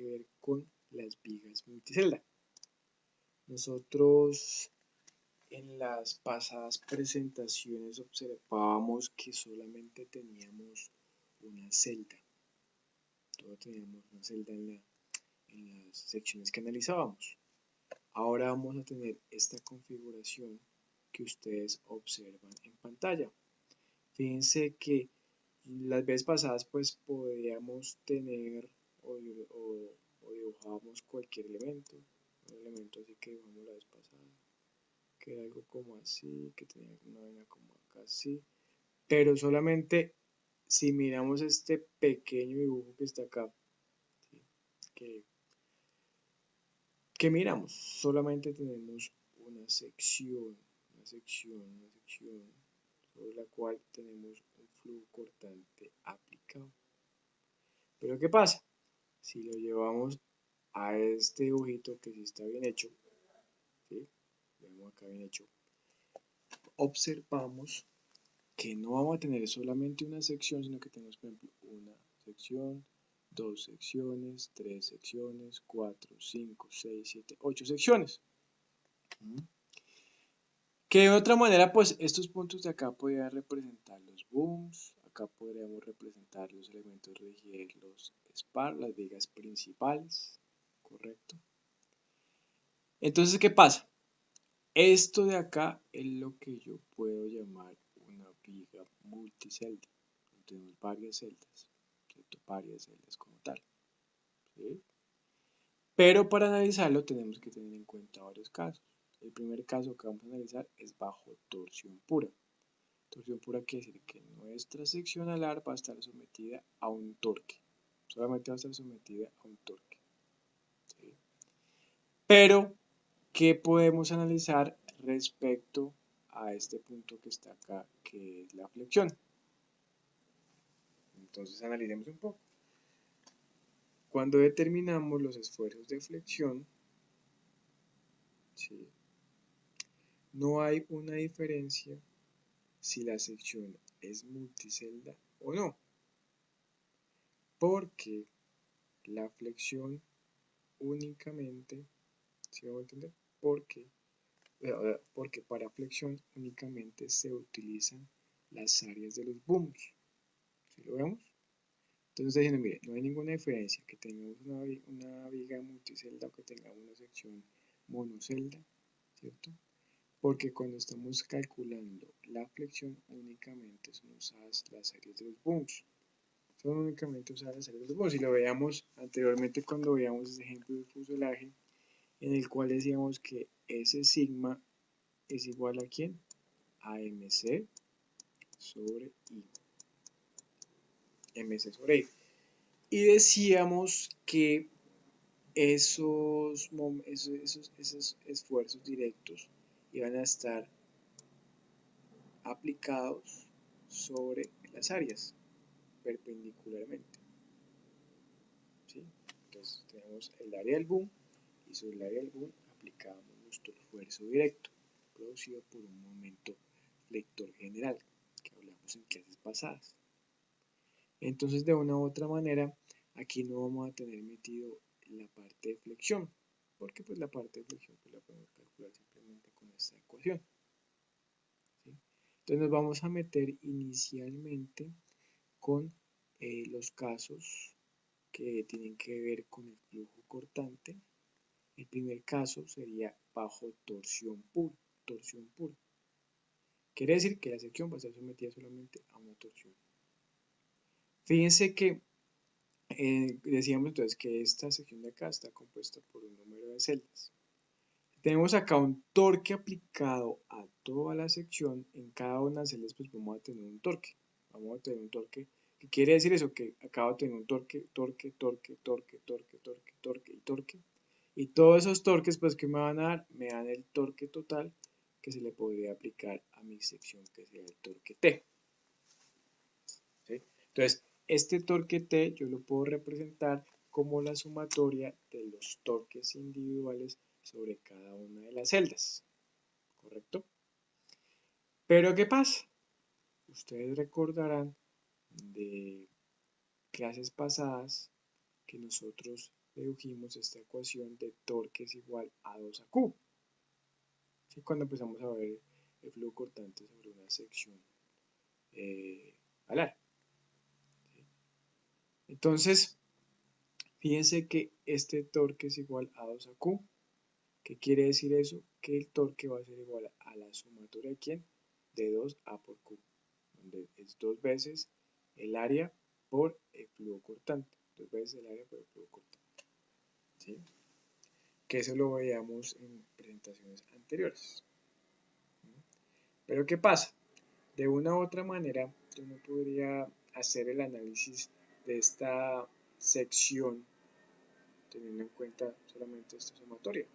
que ver con las vigas multicelda. Nosotros en las pasadas presentaciones observábamos que solamente teníamos una celda. Solo teníamos una celda en las secciones que analizábamos. Ahora vamos a tener esta configuración que ustedes observan en pantalla. Fíjense que las veces pasadas pues podíamos tener o dibujábamos cualquier elemento, un elemento así que dibujamos la vez pasada, que era algo como así, que tenía una vaina como acá así, pero solamente si miramos este pequeño dibujo que está acá, ¿sí? que miramos, solamente tenemos una sección sobre la cual tenemos un flujo cortante aplicado. Pero ¿qué pasa? Si lo llevamos a este dibujito que sí está bien hecho, ¿sí? Vemos acá bien hecho, observamos que no vamos a tener solamente una sección, sino que tenemos, por ejemplo, una sección, 2 secciones, 3 secciones, 4, 5, 6, 7, 8 secciones. Que de otra manera, pues estos puntos de acá podrían representar los booms, acá podríamos representar los elementos de rigidez, los spar, las vigas principales, ¿correcto? Entonces, ¿qué pasa? Esto de acá es lo que yo puedo llamar una viga multicelda. Tenemos varias celdas, ¿cierto? Varias celdas como tal, ¿sí? Pero para analizarlo tenemos que tener en cuenta varios casos. El primer caso que vamos a analizar es bajo torsión pura. Torsión pura quiere decir que nuestra sección alar va a estar sometida a un torque. Solamente va a estar sometida a un torque, ¿sí? Pero, ¿qué podemos analizar respecto a este punto que está acá, que es la flexión? Entonces analicemos un poco. Cuando determinamos los esfuerzos de flexión, ¿sí? No hay una diferencia si la sección es multicelda o no, porque la flexión únicamente, ¿sí vamos a entender? Porque para flexión únicamente se utilizan las áreas de los booms, ¿sí lo vemos? Entonces está diciendo, mire, no hay ninguna diferencia que tengamos una viga multicelda o que tengamos una sección monocelda, ¿cierto? Porque cuando estamos calculando la flexión únicamente son usadas las áreas de los booms. Son únicamente usadas las áreas de los booms. Si lo veíamos anteriormente cuando veíamos ese ejemplo del fuselaje, en el cual decíamos que ese sigma es igual a ¿quién? A mc sobre i. mc sobre i. Y decíamos que esos esfuerzos directos iban a estar aplicados sobre las áreas perpendicularmente, ¿sí? Entonces tenemos el área del boom y sobre el área del boom aplicamos nuestro esfuerzo directo producido por un momento flector general que hablamos en clases pasadas. Entonces de una u otra manera aquí no vamos a tener metido la parte de flexión, porque pues la parte de flexión pues la podemos calcular simplemente con esta ecuación, ¿sí? Entonces nos vamos a meter inicialmente con los casos que tienen que ver con el flujo cortante. El primer caso sería bajo torsión pura. Quiere decir que la sección va a estar sometida solamente a una torsión. Fíjense que decíamos entonces que esta sección de acá está compuesta por un número de celdas. Tenemos acá un torque aplicado a toda la sección. En cada una de las celdas pues vamos a tener un torque. Vamos a tener un torque. ¿Qué quiere decir eso? Que acabo de tener un torque. Y todos esos torques pues que me van a dar, me dan el torque total que se le podría aplicar a mi sección, que sería el torque T. ¿Sí? Entonces, este torque T yo lo puedo representar como la sumatoria de los torques individuales sobre cada una de las celdas, ¿correcto? Pero ¿qué pasa? Ustedes recordarán de clases pasadas que nosotros dedujimos esta ecuación de torque es igual a 2AQ. ¿Sí? Cuando empezamos a ver el flujo cortante sobre una sección alar. ¿Sí? Entonces, fíjense que este torque es igual a 2AQ. ¿Qué quiere decir eso? Que el torque va a ser igual a la sumatoria de ¿quién? De 2A por Q, donde es 2 veces el área por el flujo cortante. 2 veces el área por el flujo cortante. ¿Sí? Que eso lo veíamos en presentaciones anteriores. Pero ¿qué pasa? De una u otra manera, yo no podría hacer el análisis de esta sección teniendo en cuenta solamente esta sumatoria.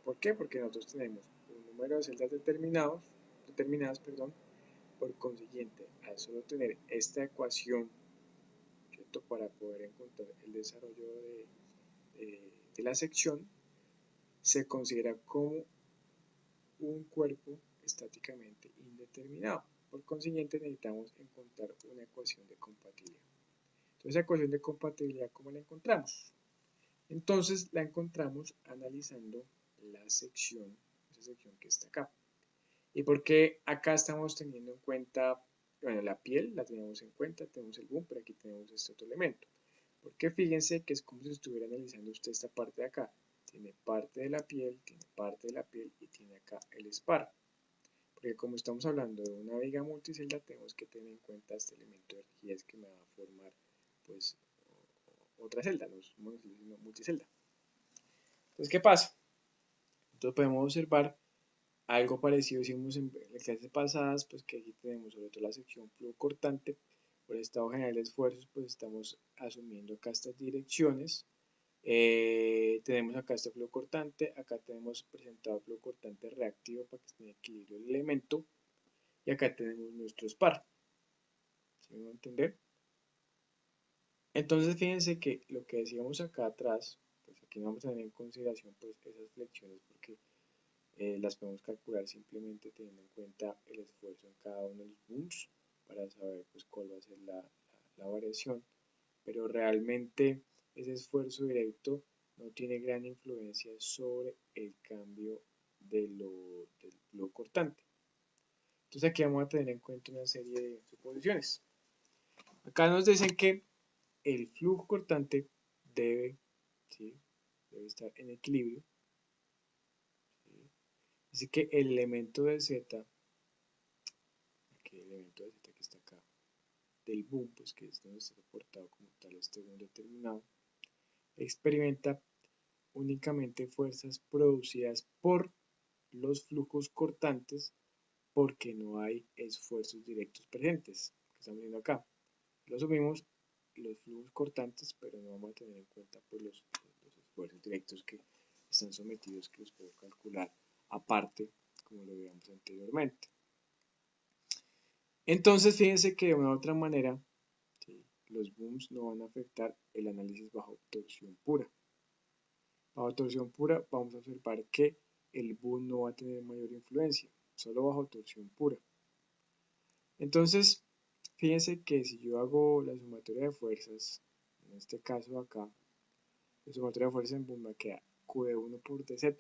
¿Por qué? Porque nosotros tenemos un número de celdas determinadas, por consiguiente, al solo tener esta ecuación, ¿cierto? Para poder encontrar el desarrollo de la sección, se considera como un cuerpo estáticamente indeterminado. Por consiguiente, necesitamos encontrar una ecuación de compatibilidad. Entonces, esa ecuación de compatibilidad, ¿cómo la encontramos? Entonces, la encontramos analizando la sección, esa sección que está acá. ¿Y por qué acá estamos teniendo en cuenta, bueno, la piel la tenemos en cuenta, tenemos el boom, pero aquí tenemos este otro elemento? Porque fíjense que es como si estuviera analizando usted esta parte de acá. Tiene parte de la piel, tiene parte de la piel y tiene acá el spar. Porque como estamos hablando de una viga multicelda, tenemos que tener en cuenta este elemento de rigidez que me va a formar, pues, otra celda, no es monocelda, sino multicelda. Entonces, ¿qué pasa? Entonces podemos observar algo parecido hicimos en las clases pasadas, pues que aquí tenemos sobre todo la sección flujo cortante. Por estado general de esfuerzos, pues estamos asumiendo acá estas direcciones. Tenemos acá este flujo cortante, acá tenemos presentado flujo cortante reactivo para que esté en equilibrio el elemento, y acá tenemos nuestro spar. ¿Sí me va a entender? Entonces fíjense que lo que decíamos acá atrás, pues aquí no vamos a tener en consideración pues esas flexiones porque las podemos calcular simplemente teniendo en cuenta el esfuerzo en cada uno de los booms para saber pues cuál va a ser la variación, pero realmente ese esfuerzo directo no tiene gran influencia sobre el cambio del flujo cortante. Entonces aquí vamos a tener en cuenta una serie de suposiciones. Acá nos dicen que el flujo cortante debe, ¿sí? Debe estar en equilibrio. ¿Sí? Así que el elemento de Z, aquí el elemento de Z que está acá, del boom, pues que es donde está reportado como tal este boom determinado, experimenta únicamente fuerzas producidas por los flujos cortantes porque no hay esfuerzos directos presentes, que estamos viendo acá. Lo asumimos los flujos cortantes, pero no vamos a tener en cuenta pues, los esfuerzos directos que están sometidos, que los puedo calcular aparte, como lo veíamos anteriormente. Entonces, fíjense que de una u otra manera, ¿sí? Los booms no van a afectar el análisis bajo torsión pura. Bajo torsión pura vamos a observar que el boom no va a tener mayor influencia, solo bajo torsión pura. Entonces, fíjense que si yo hago la sumatoria de fuerzas, en este caso acá, la sumatoria de fuerzas en boom me queda Q de 1 por dz.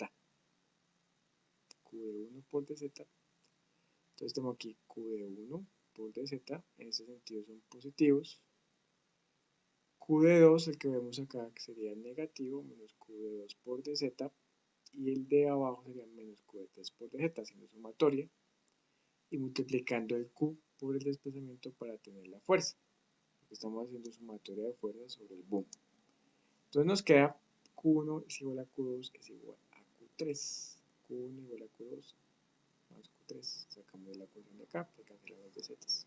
Q de 1 por dz. Entonces tengo aquí Q de 1 por dz, en este sentido son positivos. Q de 2, el que vemos acá, que sería negativo, menos Q de 2 por dz, y el de abajo sería menos Q de 3 por dz, haciendo sumatoria, y multiplicando el Q por el desplazamiento para tener la fuerza. Estamos haciendo sumatoria de fuerzas sobre el boom. Entonces nos queda Q1 es igual a Q2 es igual a Q3. Q1 igual a Q2 más Q3. Sacamos la ecuación de acá para cancelar las dz.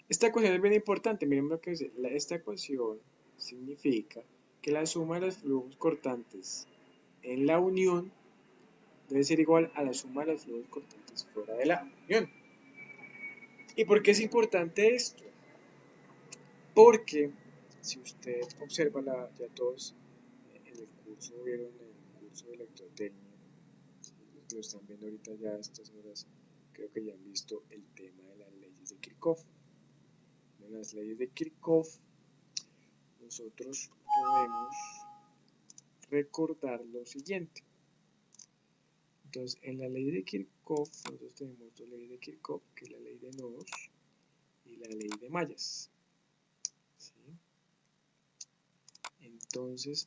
Esta ecuación es bien importante. Miren lo que dice. Esta ecuación significa que la suma de los flujos cortantes en la unión debe ser igual a la suma de los flujos cortantes fuera de la unión. ¿Y por qué es importante esto? Porque si usted observa, ya todos en el curso vieron el curso de electrotecnia, los que lo están viendo ahorita ya a estas horas, creo que ya han visto el tema de las leyes de Kirchhoff. En las leyes de Kirchhoff, nosotros podemos recordar lo siguiente. Entonces, en la ley de Kirchhoff, nosotros tenemos dos leyes de Kirchhoff, que es la ley de nodos y la ley de mallas. ¿Sí? Entonces,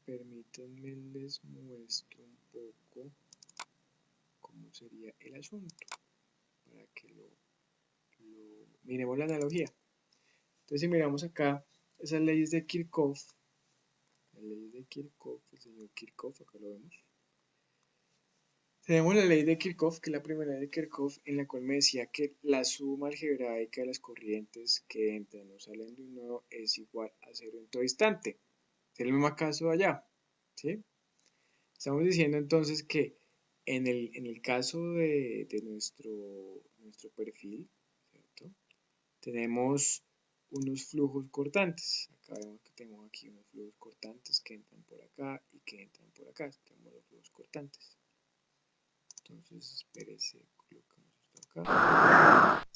permítanme les muestro un poco cómo sería el asunto, para que miremos la analogía. Entonces, si miramos acá, esas leyes de Kirchhoff, la ley de Kirchhoff, el señor Kirchhoff, acá lo vemos. Tenemos la ley de Kirchhoff, que es la primera ley de Kirchhoff, en la cual me decía que la suma algebraica de las corrientes que entran o salen de un nodo es igual a cero en todo instante. Es el mismo caso de allá, ¿sí? Estamos diciendo entonces que en el caso de nuestro perfil, ¿cierto? Tenemos unos flujos cortantes. Acá vemos que tenemos aquí unos flujos cortantes que entran por acá y que entran por acá. Tenemos los flujos cortantes. Entonces, espérese, colocamos esto acá.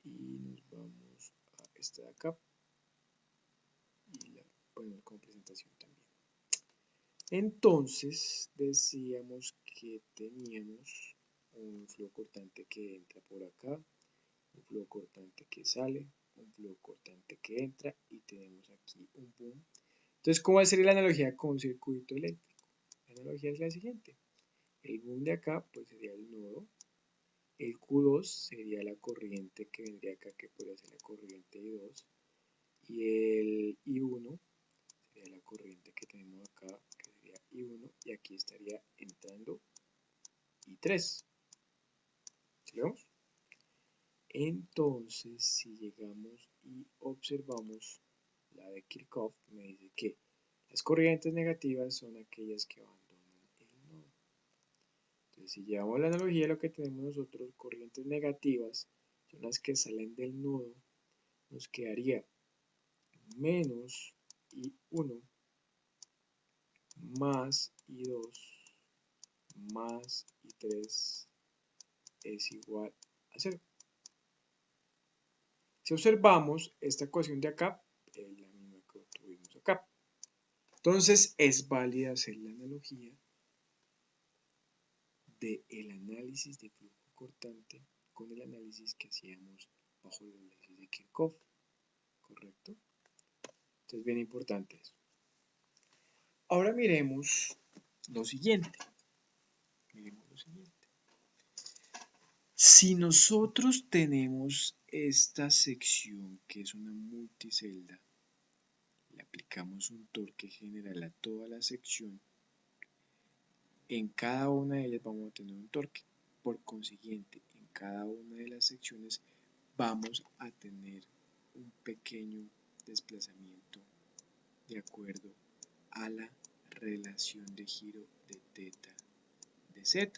Y nos vamos a esta de acá. Y la ponemos como presentación también. Entonces, decíamos que teníamos un flujo cortante que entra por acá, un flujo cortante que sale, un flujo cortante que entra y tenemos aquí un boom. Entonces, ¿cómo va a ser la analogía con un circuito eléctrico? La analogía es la siguiente. El boom de acá pues sería el nodo, el Q2 sería la corriente que vendría acá, que podría ser la corriente I2, y el I1 sería la corriente que tenemos acá, que sería I1, y aquí estaría entrando I3. ¿Sí lo vemos? Entonces, si llegamos y observamos la de Kirchhoff, me dice que las corrientes negativas son aquellas que abandonan el nodo. Entonces, si llevamos la analogía, lo que tenemos nosotros, corrientes negativas, son las que salen del nodo, nos quedaría menos I1 más I2 más I3 es igual a 0. Si observamos, esta ecuación de acá es la misma que obtuvimos acá. Entonces, es válida hacer la analogía del análisis de flujo cortante con el análisis que hacíamos bajo las leyes de Kirchhoff, ¿correcto? Entonces, bien importante eso. Ahora miremos lo siguiente. Si nosotros tenemos esta sección que es una multicelda, le aplicamos un torque general a toda la sección, en cada una de ellas vamos a tener un torque. Por consiguiente, en cada una de las secciones vamos a tener un pequeño desplazamiento de acuerdo a la relación de giro de teta de z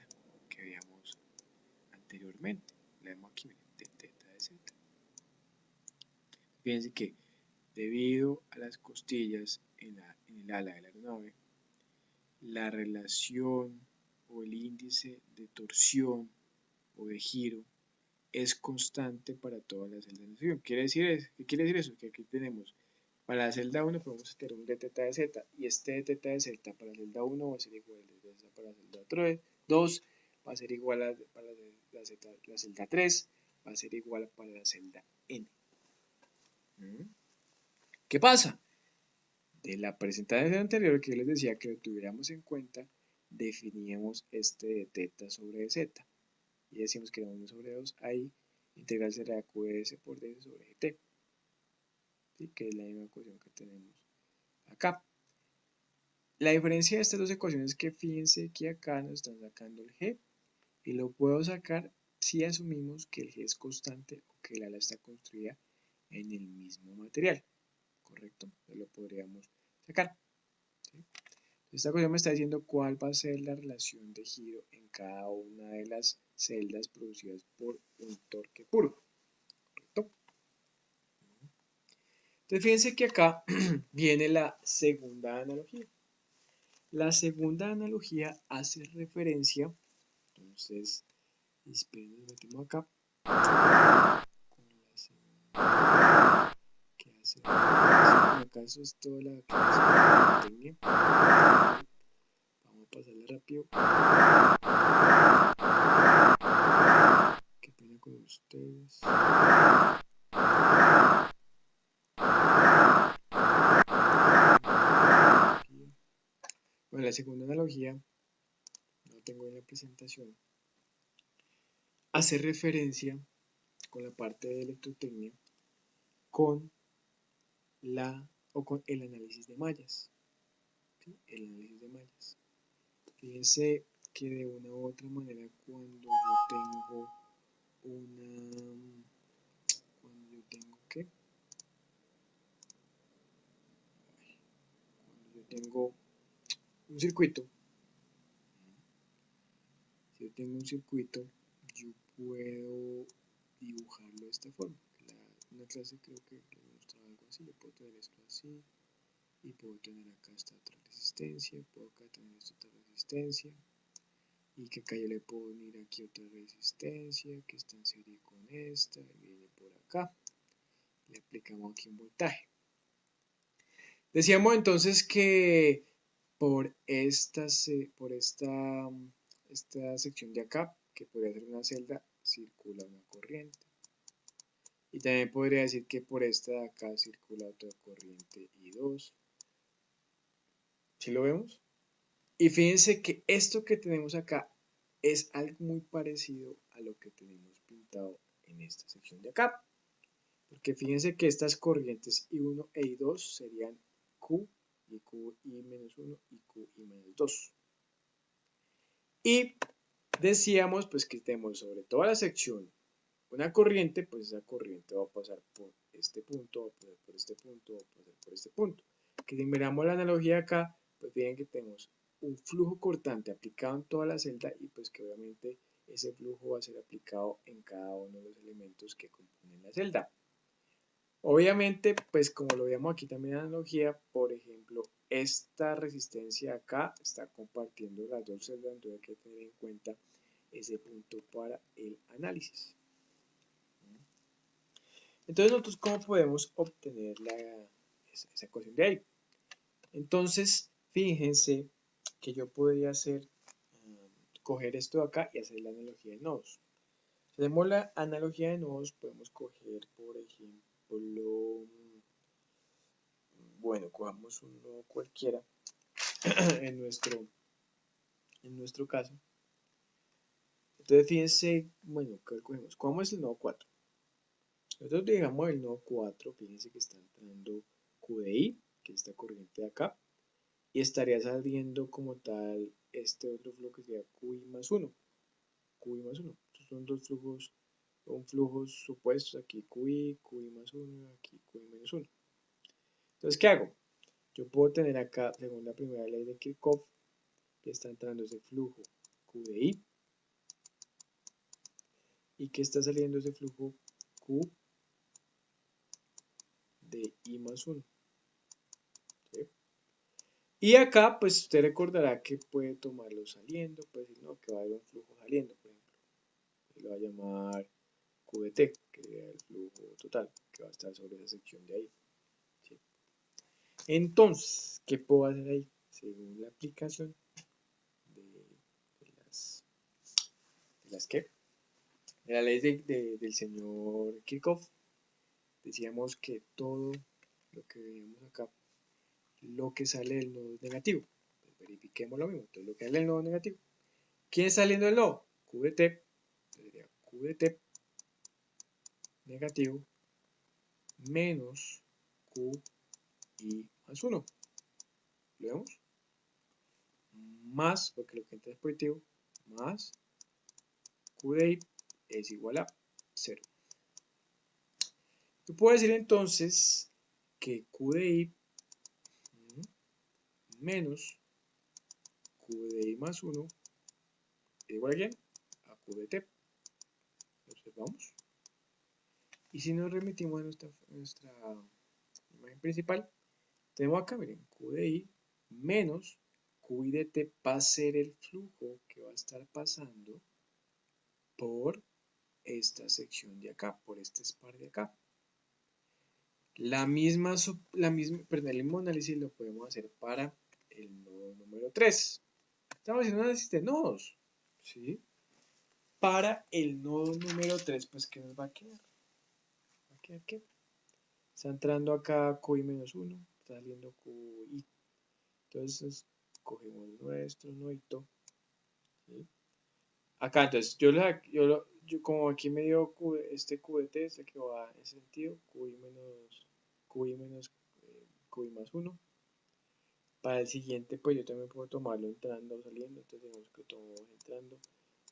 que veíamos anteriormente. La vemos aquí, de teta de z. Fíjense que debido a las costillas en el ala de la aeronave, la relación o el índice de torsión o de giro es constante para todas las celdas de sección. ¿Qué quiere decir eso? Que aquí tenemos, para la celda 1 podemos tener un de teta de z, y este de teta de z para la celda 1 va a ser igual al de teta para la celda 2, va a ser igual a para la celda 3, va a ser igual para la celda n. ¿Qué pasa? De la presentación anterior que yo les decía que lo tuviéramos en cuenta, definíamos este de teta sobre z. Y decimos que era 1 sobre 2 ahí, integral será QS por D sobre GT. ¿Sí? Que es la misma ecuación que tenemos acá. La diferencia de estas dos ecuaciones es que fíjense que acá nos están sacando el G. Y lo puedo sacar si asumimos que el G es constante o que el ala está construida en el mismo material. ¿Correcto? Entonces lo podríamos sacar. ¿Sí? Esta ecuación me está diciendo cuál va a ser la relación de giro en cada una de las celdas producidas por un torque puro. ¿Correcto? Entonces fíjense que acá viene la segunda analogía. La segunda analogía hace referencia, entonces, esperen, nos metemos acá, con la segunda, que hace referencia, acá eso es toda la clase técnica. Vamos a pasarla rápido. Qué pena con ustedes. Bueno, la segunda analogía, no tengo en la presentación, hace referencia con la parte de electrotecnia con el análisis de mallas. ¿Sí? El análisis de mallas. Fíjense que de una u otra manera cuando yo tengo ¿qué? Cuando yo tengo un circuito, si yo tengo un circuito, yo puedo dibujarlo de esta forma. Una clase creo que les mostraba algo así. Yo puedo tener esto así y puedo tener acá esta otra resistencia, puedo acá tener esta otra resistencia y que acá yo le puedo unir aquí otra resistencia que está en serie con esta y viene por acá. Le aplicamos aquí un voltaje. Decíamos entonces que por esta sección de acá, que podría ser una celda, circula una corriente. Y también podría decir que por esta de acá circula otra corriente I2. ¿Sí lo vemos? Y fíjense que esto que tenemos acá es algo muy parecido a lo que tenemos pintado en esta sección de acá. Porque fíjense que estas corrientes I1 e I2 serían Q y QI-1 y QI-2. Y decíamos pues que tenemos sobre toda la sección una corriente, pues esa corriente va a pasar por este punto, va a pasar por este punto, va a pasar por este punto. Que si miramos la analogía acá, pues fíjense que tenemos un flujo cortante aplicado en toda la celda y pues que obviamente ese flujo va a ser aplicado en cada uno de los elementos que componen la celda. Obviamente, pues como lo veíamos aquí también en la analogía, por ejemplo, esta resistencia acá está compartiendo las dos celdas, entonces hay que tener en cuenta ese punto para el análisis. Entonces nosotros, ¿cómo podemos obtener esa ecuación de ahí? Entonces, fíjense que yo podría coger esto de acá y hacer la analogía de nodos. Si hacemos la analogía de nodos, podemos coger, por ejemplo, bueno, cojamos un nodo cualquiera en nuestro caso. Entonces, fíjense, bueno, ¿qué cogemos? Cogamos el nodo 4. Nosotros dejamos el nodo 4, fíjense que está entrando QDI, que es esta corriente de acá, y estaría saliendo como tal este otro flujo que sería QI más 1. QI más 1. Estos son dos flujos, son flujos supuestos, aquí QI, QI más 1, aquí QI menos 1. Entonces, ¿qué hago? Yo puedo tener acá, según la primera ley de Kirchhoff, que está entrando ese flujo QDI, y que está saliendo ese flujo Q de I más 1. ¿Sí? Y acá, pues usted recordará que puede tomarlo saliendo, puede decir, no, que va a haber un flujo saliendo, por ejemplo. Y lo va a llamar QDT, que sería el flujo total, que va a estar sobre esa sección de ahí. ¿Sí? Entonces, ¿qué puedo hacer ahí? Según la aplicación de la ley del señor Kirchhoff, decíamos que todo lo que veíamos acá, lo que sale del nodo es negativo. Pues verifiquemos lo mismo. Entonces, lo que sale del nodo es negativo. ¿Quién está saliendo del nodo? QDT. Sería QDT negativo menos QI más 1. ¿Lo vemos? Más, porque lo que entra es positivo, más QDI es igual a 0. Yo puedo decir entonces que QDI menos QDI más 1 es igual a ¿quién? A QDT. Lo observamos. Y si nos remitimos a nuestra imagen principal, tenemos acá, miren, QDI menos QIDT va a ser el flujo que va a estar pasando por esta sección de acá, por este SPAR de acá. Perdón, el mismo análisis lo podemos hacer para el nodo número 3. Estamos haciendo un análisis de nodos, ¿sí? Para el nodo número 3, pues, ¿qué nos va a quedar? ¿Va a quedar qué? Está entrando acá QI-1, está saliendo QI. Entonces, cogemos nuestro nodito, ¿sí? Acá, entonces, yo como aquí me dio este QDT, este que va en ese sentido, QI menos QI más 1. Para el siguiente, pues yo también puedo tomarlo entrando o saliendo. Entonces tenemos que tomar entrando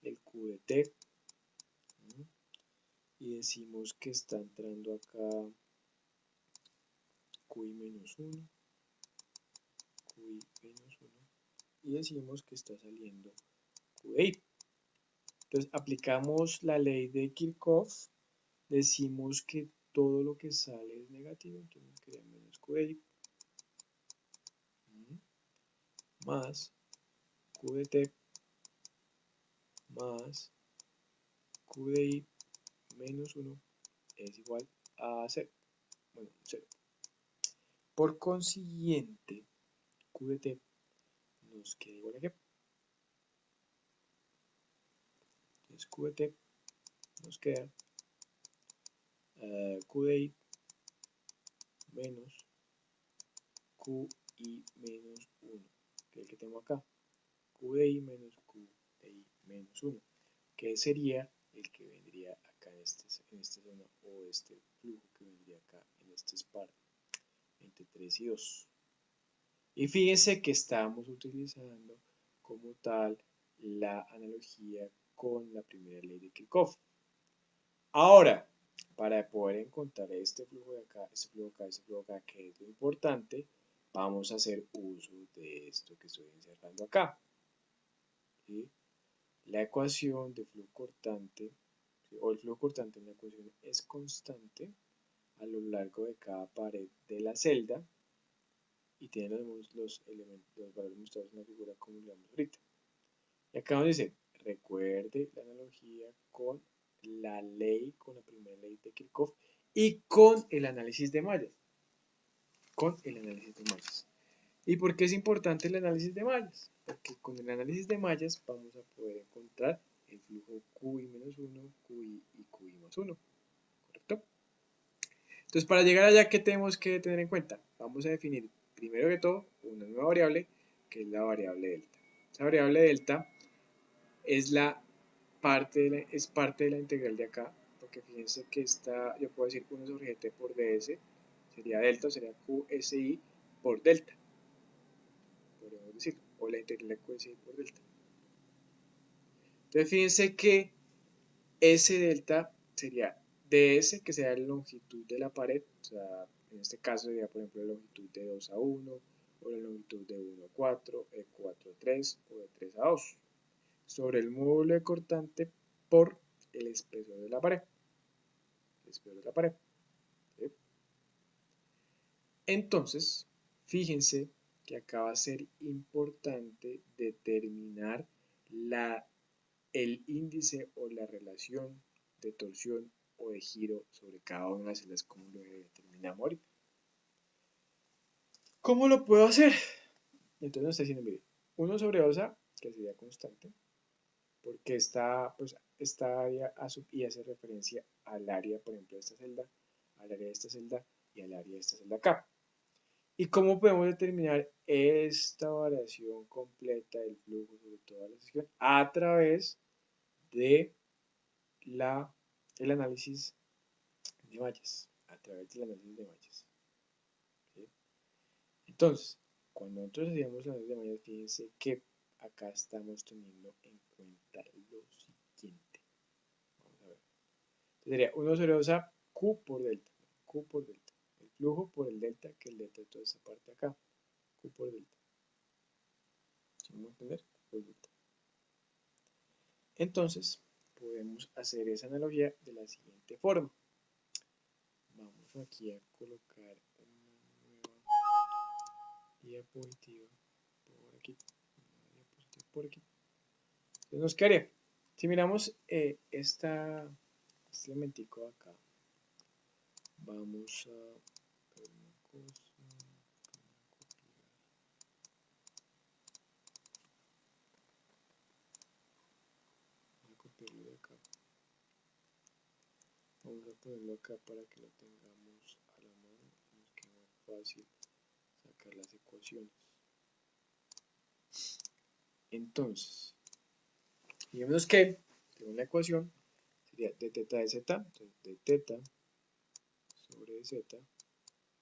el QDT. Y decimos que está entrando acá QI menos 1. QI menos 1. Y decimos que está saliendo QI. Entonces aplicamos la ley de Kirchhoff. Decimos que todo lo que sale es negativo. Entonces queda menos QI. Más QDT más QDI menos 1 es igual a 0. Bueno, 0. Por consiguiente, QDT nos queda igual a qué. Entonces QDT nos queda QDI menos QI menos 1, que es el que tengo acá. QDI menos QDI menos 1, que sería el que vendría acá en esta zona, o este flujo que vendría acá en este SPAR entre 3 y 2. Y fíjense que estamos utilizando como tal la analogía con la primera ley de Kirchhoff. Ahora, para poder encontrar este flujo de acá, este flujo acá, este flujo acá, que es lo importante, vamos a hacer uso de esto que estoy encerrando acá. ¿Sí? La ecuación de flujo cortante, ¿sí? O el flujo cortante en la ecuación es constante a lo largo de cada pared de la celda y tiene los valores mostrados en la figura como lo vemos ahorita. Y acá nos dice, recuerde la analogía con la ley, con la primera ley de Kirchhoff y con el análisis de mallas. Con el análisis de mallas. ¿Y por qué es importante el análisis de mallas? Porque con el análisis de mallas vamos a poder encontrar el flujo QI-1, QI y QI más 1. ¿Correcto? Entonces, para llegar allá, ¿qué tenemos que tener en cuenta? Vamos a definir, primero que todo, una nueva variable, que es la variable delta. Esa variable delta es parte de la integral de acá, porque fíjense que yo puedo decir 1 sobre gt por ds, sería delta, sería QSI por delta, podríamos decir, o la integral de QSI por delta. Entonces fíjense que S delta sería ds, que sería la longitud de la pared, o sea, en este caso sería por ejemplo la longitud de 2 a 1, o la longitud de 1 a 4, de 4 a 3, o de 3 a 2, sobre el módulo de cortante por el espesor de la pared. ¿Sí? Entonces, fíjense que acá va a ser importante determinar el índice o la relación de torsión o de giro sobre cada una de las celdas, como lo determinamos ahorita. ¿Cómo lo puedo hacer? Entonces nos está diciendo, mire, 1 sobre 2A, que sería constante, porque esta área y hace referencia al área, por ejemplo, de esta celda, al área de esta celda y al área de esta celda acá. ¿Y cómo podemos determinar esta variación completa del flujo sobre toda la sección? A través de el análisis de mallas. A través del análisis de mallas. ¿Sí? Entonces, cuando nosotros hacíamos el análisis de mallas, fíjense que acá estamos teniendo en cuenta lo siguiente. Vamos a ver. Entonces sería 1 sobre 2A Q por delta. Q por delta. El flujo por el delta, que el delta de toda esta parte acá. Q por delta. ¿Sí vamos a entender? Q por delta. Entonces, podemos hacer esa analogía de la siguiente forma. Vamos aquí a colocar una nueva diapositiva por aquí. Entonces nos quedaría, si miramos este elementico de acá, vamos a copiarlo de acá. Vamos a ponerlo acá para que lo tengamos a la mano y nos quede más fácil sacar las ecuaciones. Entonces, digamos que tengo una ecuación, sería de teta de z, entonces de teta sobre z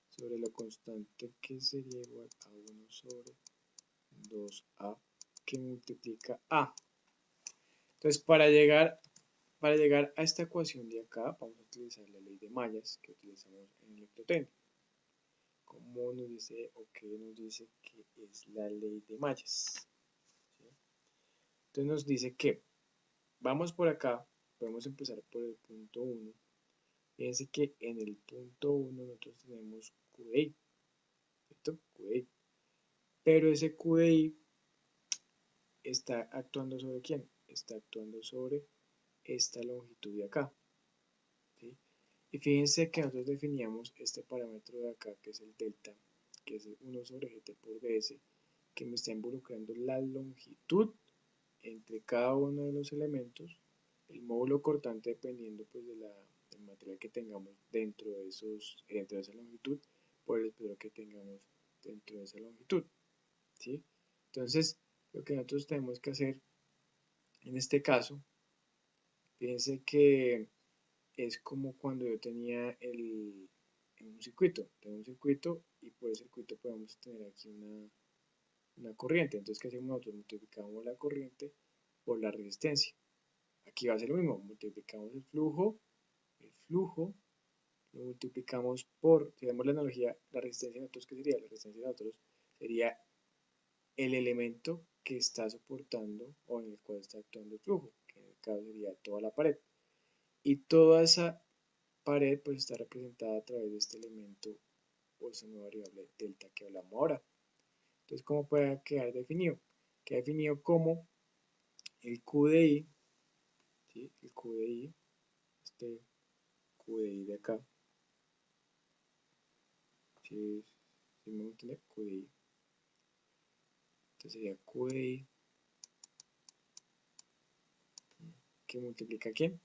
sobre lo constante que sería igual a 1 sobre 2a que multiplica a. Entonces, para llegar a esta ecuación de acá, vamos a utilizar la ley de mallas que utilizamos en electrotécnica. ¿Cómo nos dice o qué nos dice que es la ley de mallas? ¿Sí? Entonces nos dice que vamos por acá, podemos empezar por el punto 1. Fíjense que en el punto 1 nosotros tenemos QDI, ¿cierto? QDI. Pero ese QDI está actuando sobre ¿quién? Está actuando sobre esta longitud de acá, ¿sí? Y fíjense que nosotros definíamos este parámetro de acá, que es el delta, que es el 1 sobre gt por ds, que me está involucrando la longitud entre cada uno de los elementos, el módulo cortante dependiendo pues del material que tengamos dentro de esa longitud, por el espesor que tengamos dentro de esa longitud, ¿sí? Entonces, lo que nosotros tenemos que hacer en este caso, fíjense que es como cuando yo tenía un circuito, tengo un circuito y por el circuito podemos tener aquí una corriente. Entonces, ¿qué hacemos nosotros? Multiplicamos la corriente por la resistencia. Aquí va a ser lo mismo, multiplicamos el flujo lo multiplicamos por, si damos la analogía, la resistencia de nosotros, ¿qué sería? La resistencia de nosotros sería el elemento que está soportando o en el cual está actuando el flujo, que en el caso sería toda la pared. Y toda esa pared pues está representada a través de este elemento o esa nueva variable delta que hablamos ahora. Entonces, ¿cómo puede quedar definido? Queda definido como el QDI, ¿sí? El QDI, este QDI de acá, ¿sí? ¿Sí me entiende? QDI. Entonces sería QDI, que multiplica ¿a quién?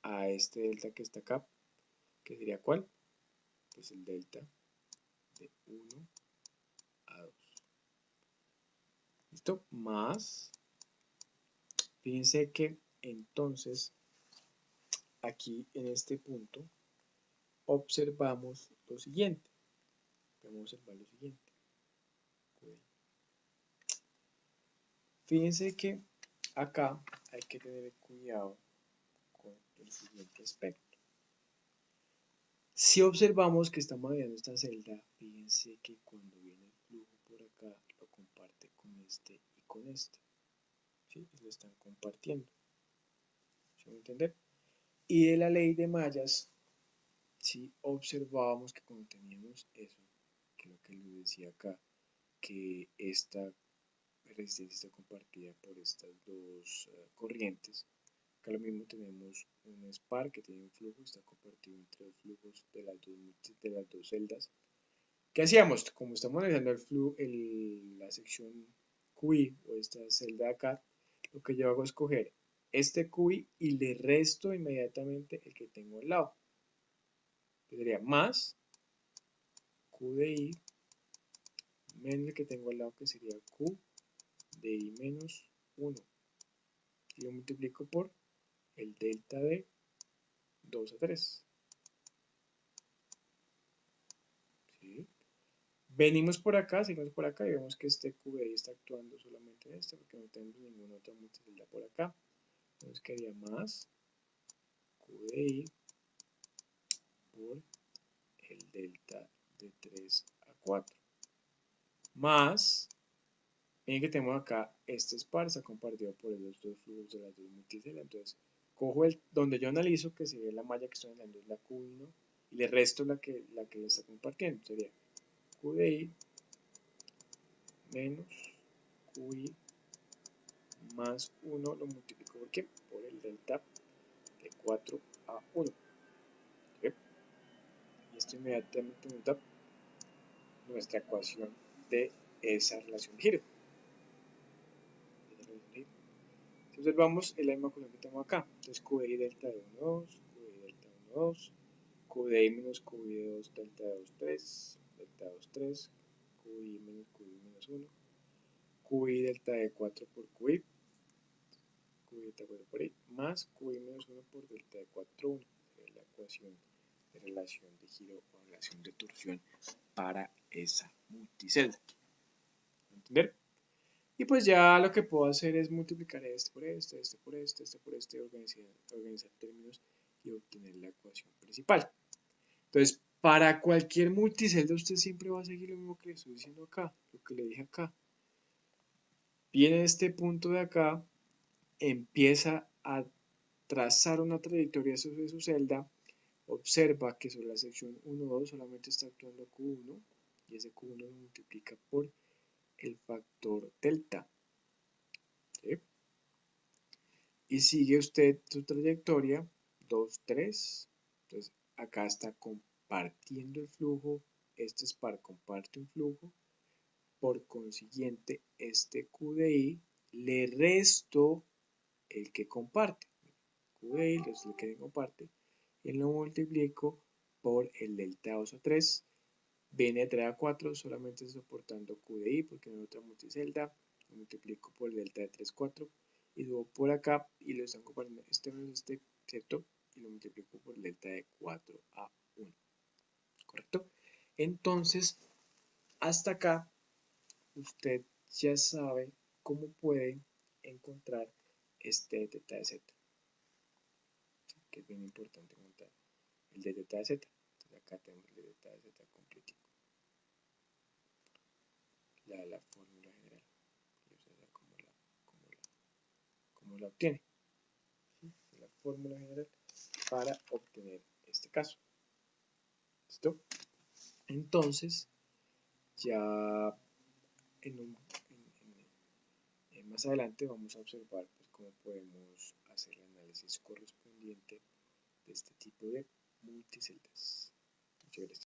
A este delta que está acá, que sería ¿cuál? Pues el delta de 1 a 2. ¿Listo? Más, fíjense que entonces aquí en este punto observamos lo siguiente. Vamos a observar lo siguiente. Fíjense que acá hay que tener cuidado con el siguiente aspecto. Si observamos que estamos viendo esta celda, fíjense que cuando viene el flujo por acá, lo comparte con este y con este. ¿Sí? Lo están compartiendo. ¿Sí me entienden? Y de la ley de mallas, si observábamos que cuando teníamos eso, que es lo que les decía acá, que esta resistencia está compartida por estas dos corrientes. Acá lo mismo tenemos un SPAR que tiene un flujo, está compartido entre los flujos de las dos celdas. ¿Qué hacíamos? Como estamos analizando la sección QI o esta celda de acá, lo que yo hago es coger este QI y le resto inmediatamente el que tengo al lado. Sería más QDI menos el que tengo al lado, que sería QDI menos 1. Y lo multiplico por el delta de 2 a 3. ¿Sí? Venimos por acá, seguimos por acá y vemos que este QDI está actuando solamente en este porque no tenemos ninguna otra multicelda por acá. Entonces quedaría más QDI por el delta de 3 a 4. Más, miren que tenemos acá este SPAR, está compartido por los dos flujos de las dos multiceldas. Entonces, cojo donde yo analizo que sería la malla que estoy analizando es la Q1 y le resto la que le está compartiendo. Sería QDI menos QI más 1 lo multiplico ¿por qué? Por el delta de 4 a 1. ¿Sí? Y esto inmediatamente nos da nuestra ecuación de esa relación de giro. Si observamos, es la misma ecuación que tenemos acá. Entonces, QDI delta de 1, 2, QDI delta de 1, 2, QDI menos QI de 2, delta de 2, 3, delta de 2, 3, QI menos 1, QI delta de 4 por QI, QI delta de 4 por I, más QI menos 1 por delta de 4, 1. Es la ecuación de relación de giro o relación de torsión para esa multicelda. ¿Entender? Y pues ya lo que puedo hacer es multiplicar este por este, este por este, este por este, organizar términos y obtener la ecuación principal. Entonces, para cualquier multicelda usted siempre va a seguir lo mismo que le estoy diciendo acá, lo que le dije acá. Viene este punto de acá, empieza a trazar una trayectoria sobre su celda, observa que sobre la sección 1, 2 solamente está actuando Q1 y ese Q1 se multiplica por el factor delta. ¿Sí? Y sigue usted su trayectoria 2, 3. Entonces acá está compartiendo el flujo, este SPAR comparte un flujo, por consiguiente este QDI le resto el que comparte. QDI es el que comparte y lo multiplico por el delta 2 a 3. Viene de 3 a 4 solamente soportando QDI porque no hay otra multicelda. Lo multiplico por el delta de 3, 4 y luego por acá y lo están compartiendo este menos este, ¿cierto? Y lo multiplico por el delta de 4 a 1. ¿Correcto? Entonces, hasta acá usted ya sabe cómo puede encontrar este delta de z, que es bien importante encontrar el de delta de z. Entonces acá tenemos el de delta de z completico, la fórmula general, y usted sabe cómo la obtiene. ¿Sí? La fórmula general para obtener este caso. ¿Listo? Entonces, ya más adelante vamos a observar pues, cómo podemos hacer el análisis correspondiente de este tipo de multiceldas. Muchas gracias.